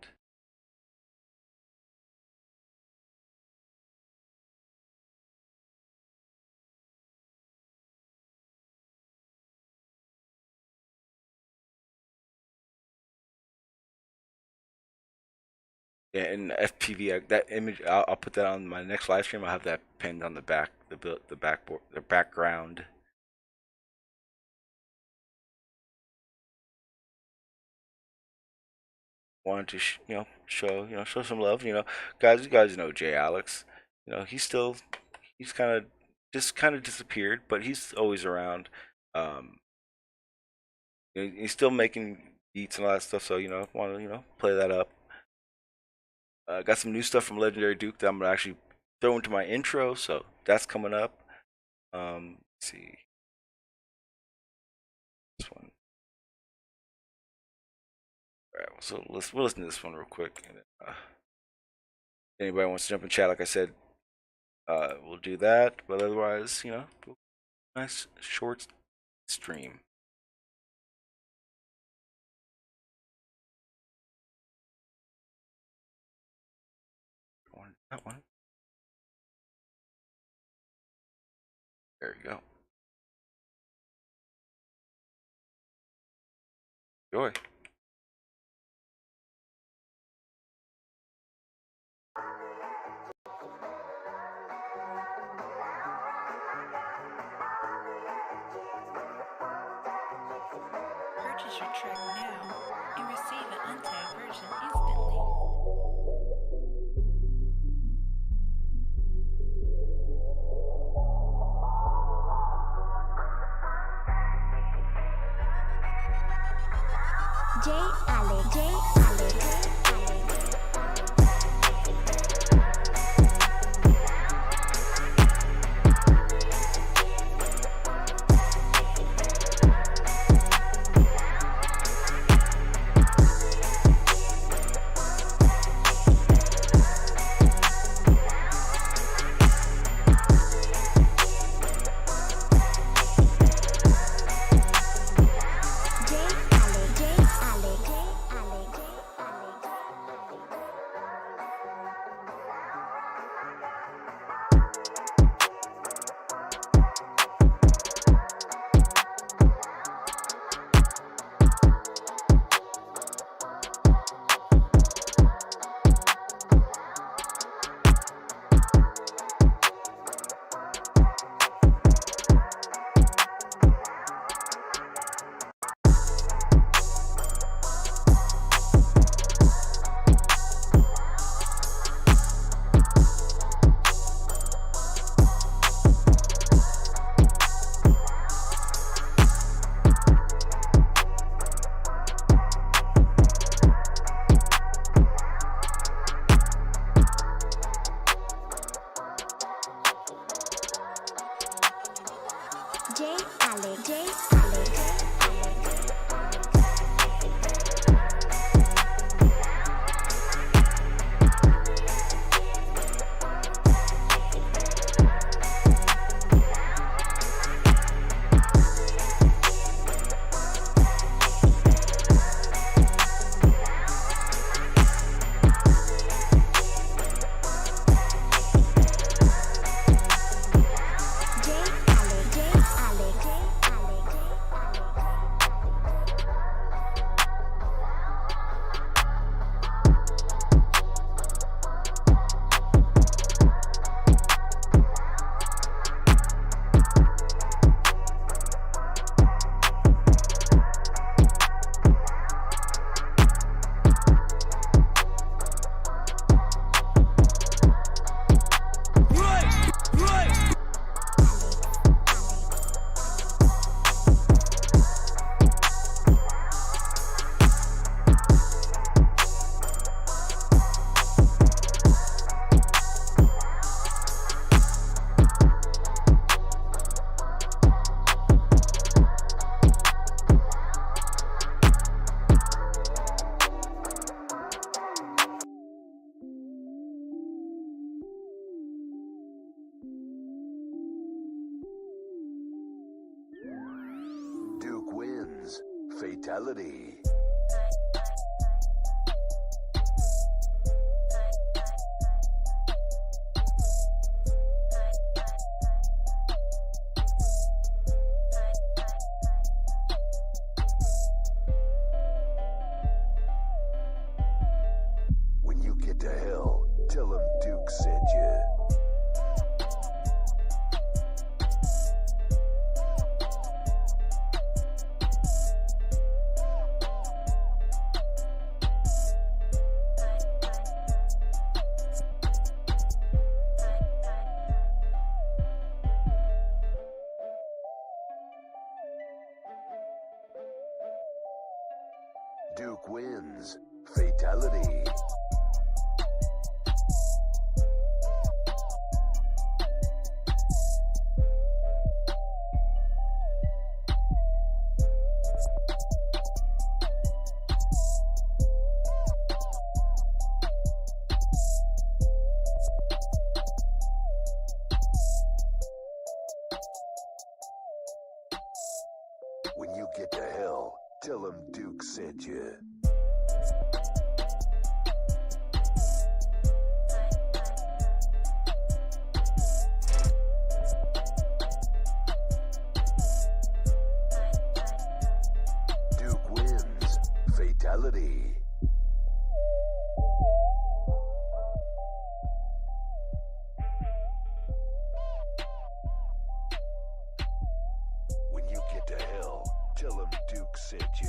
Yeah, and FPV, that image, I'll put that on my next live stream. I'll have that pinned on the back, the background. Wanted to, show some love. Guys, you guys know Jay Alex. He's kind of disappeared, but he's always around. Um, he's still making beats and all that stuff. So want to play that up. Got some new stuff from Legendary Duke that I'm gonna actually throw into my intro, so that's coming up. Let's see this one. All right, so we'll listen to this one real quick. And then, anybody wants to jump in chat, like I said, we'll do that. But otherwise, nice short stream. That one. There you go. Enjoy. Purchase your track now and receive an untagged version instantly. Fatality. When you get to hell, tell him Duke sent you. Duke wins. Fatality. When you get to hell, tell him Duke sent you. Duke wins. Fatality. When you get to hell, tell him Duke sent you.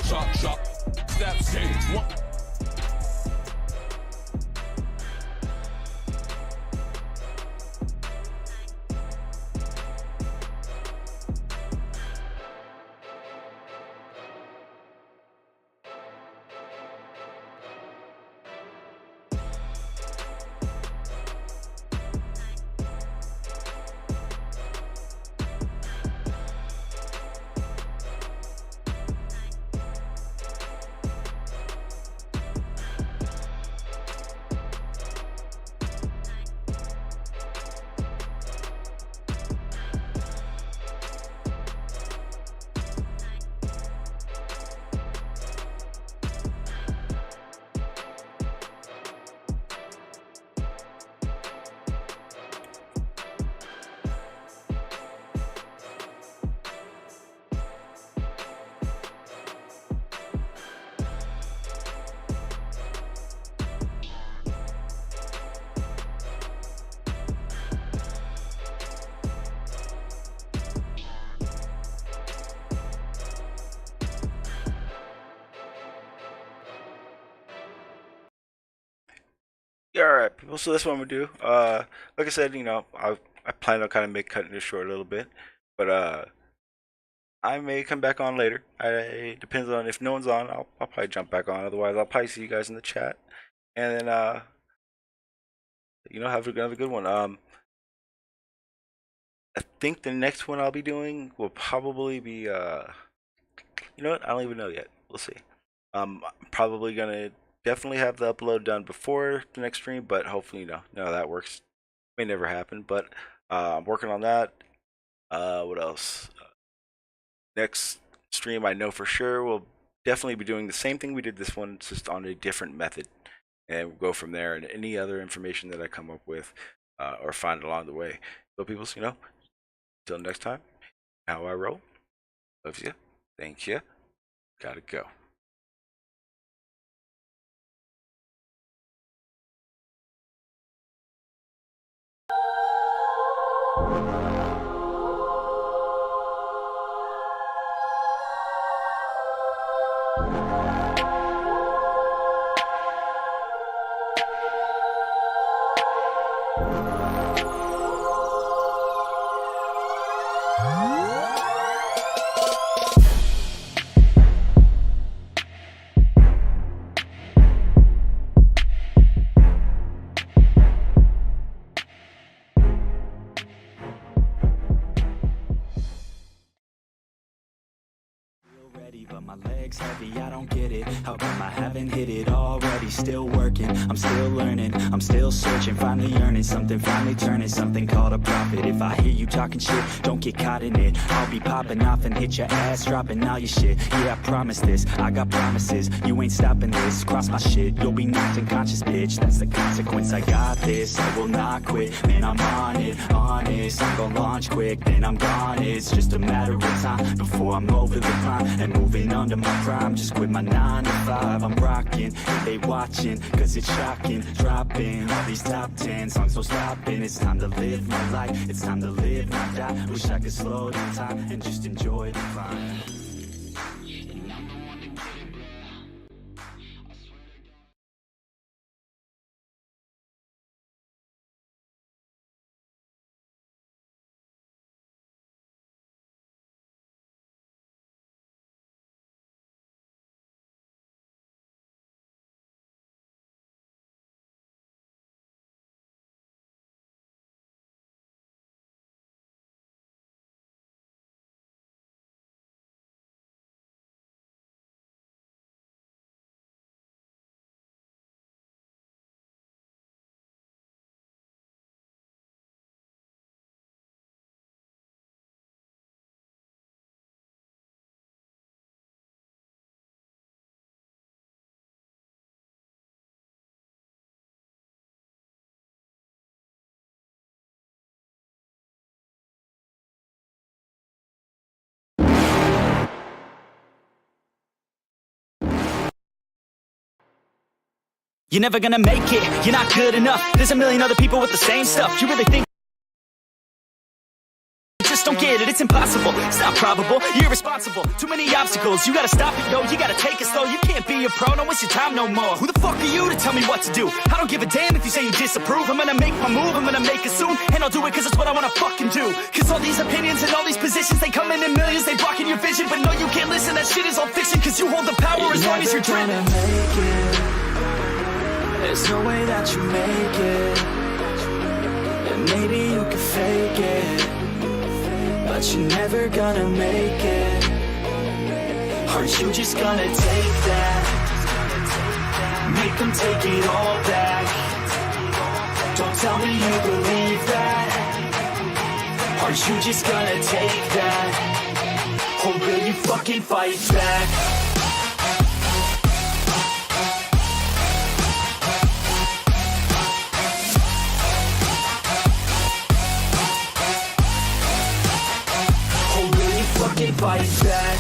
Chop, chop, step, change, one. Yeah, all right, people. So that's what I'm gonna do. Like I said, I plan on kind of cutting this short a little bit, but I may come back on later. It depends on if no one's on. I'll probably jump back on. Otherwise, I'll probably see you guys in the chat, and then have a good one. I think the next one I'll be doing will probably be you know what? I don't even know yet. We'll see. I'm probably gonna definitely have the upload done before the next stream, but hopefully, that works. May never happen, but I'm working on that. What else? Next stream, I know for sure we'll definitely be doing the same thing we did this one, just on a different method, and we'll go from there. And any other information that I come up with or find along the way. So, people, until next time, how I roll. Loves you. Thank you. Gotta go. but my legs heavy, I don't get it. How come I haven't hit it already? Still working, I'm still learning, I'm still searching, finally earning something, finally turning something called a profit. If I hear you talking shit, don't get caught in it. I'll be popping off and hit your ass, dropping all your shit. Yeah, I promise this, I got promises. You ain't stopping this, cross my shit, you'll be knocked unconscious, bitch. That's the consequence, I got this, I will not quit. Man, I'm on it, honest, I'm gonna launch quick, then I'm gone. It's just a matter of time before I'm over the climb and moving under my prime. Just quit my 9 to 5, I'm rocking, and they watching, cause it's shocking. Dropping all these top 10 songs, so stopping. It's time to live my life, it's time to live, not die. Wish I could slow down time and just enjoy the climb. You're never gonna make it, you're not good enough. There's a million other people with the same stuff. You really think you just don't get it, it's impossible. It's not probable, you're irresponsible. Too many obstacles, you gotta stop it, yo. You gotta take it slow, you can't be a pro. Don't waste your time no more. Who the fuck are you to tell me what to do? I don't give a damn if you say you disapprove. I'm gonna make my move, I'm gonna make it soon. And I'll do it cause it's what I wanna fucking do. Cause all these opinions and all these positions, they come in millions, they blocking your vision. But no, you can't listen, that shit is all fiction. Cause you hold the power as long as you're dreaming. There's no way that you make it, and maybe you can fake it, but you're never gonna make it. Aren't you just gonna take that? Make them take it all back. Don't tell me you believe that. Aren't you just gonna take that? Or will you fucking fight back? Fight back.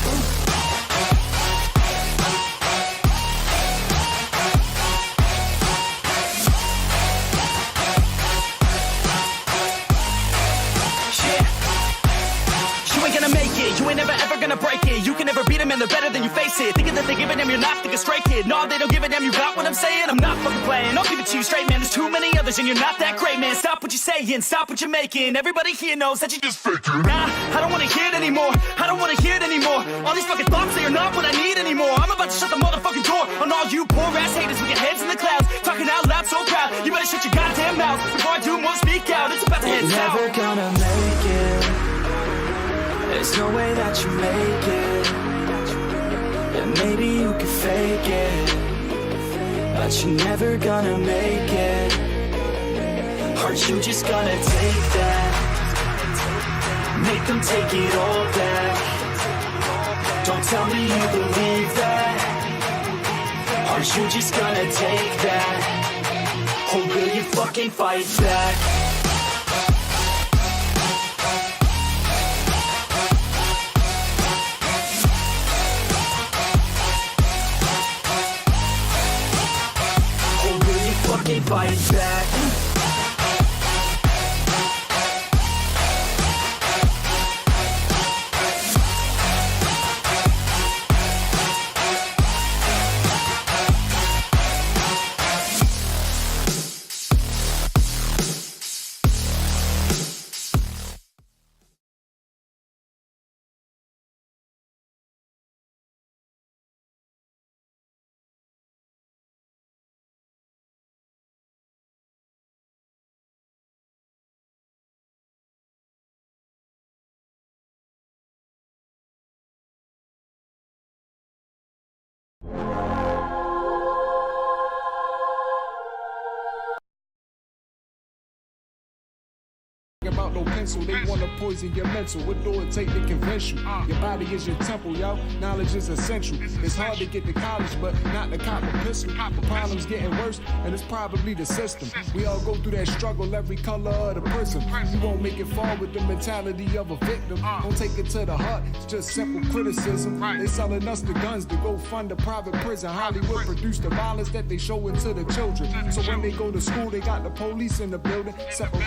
You ain't gonna make it, you ain't never ever gonna break it. You can never beat them and they're better than you face it. Thinking that they give a damn, you're not thinking straight, kid. No, they don't give a damn, you got what I'm saying? I'm not fucking playing, I'll give it to you straight, man. There's too many others and you're not that great, man. Stop what you're saying, stop what you're making. Everybody here knows that you just faking. Nah, I don't wanna hear it anymore, I don't wanna hear it anymore. All these fucking thoughts, they are not what I need anymore. I'm about to shut the motherfucking door on all you poor ass haters with your heads in the clouds. Talking out loud so proud, you better shut your goddamn mouth before I do more speak out. It's about to head south. You're never gonna make it. There's no way that you make it, and maybe you can fake it, but you're never gonna make it. Aren't you just gonna take that? Make them take it all back. Don't tell me you believe that. Aren't you just gonna take that? Or will you fucking fight back? Fight back. about no pencil. They wanna poison your mental. What do it take to convince you? Your body is your temple, yo. Knowledge is essential. It's hard to get to college, but not to cop a pistol. The problem's getting worse, and it's probably the system. We all go through that struggle, every color of the prism. You won't make it far with the mentality of a victim. Don't take it to the heart, it's just simple criticism. They selling us the guns to go fund a private prison. Hollywood produced the violence that they show into the children. So when they go to school, they got the police in the building. Separate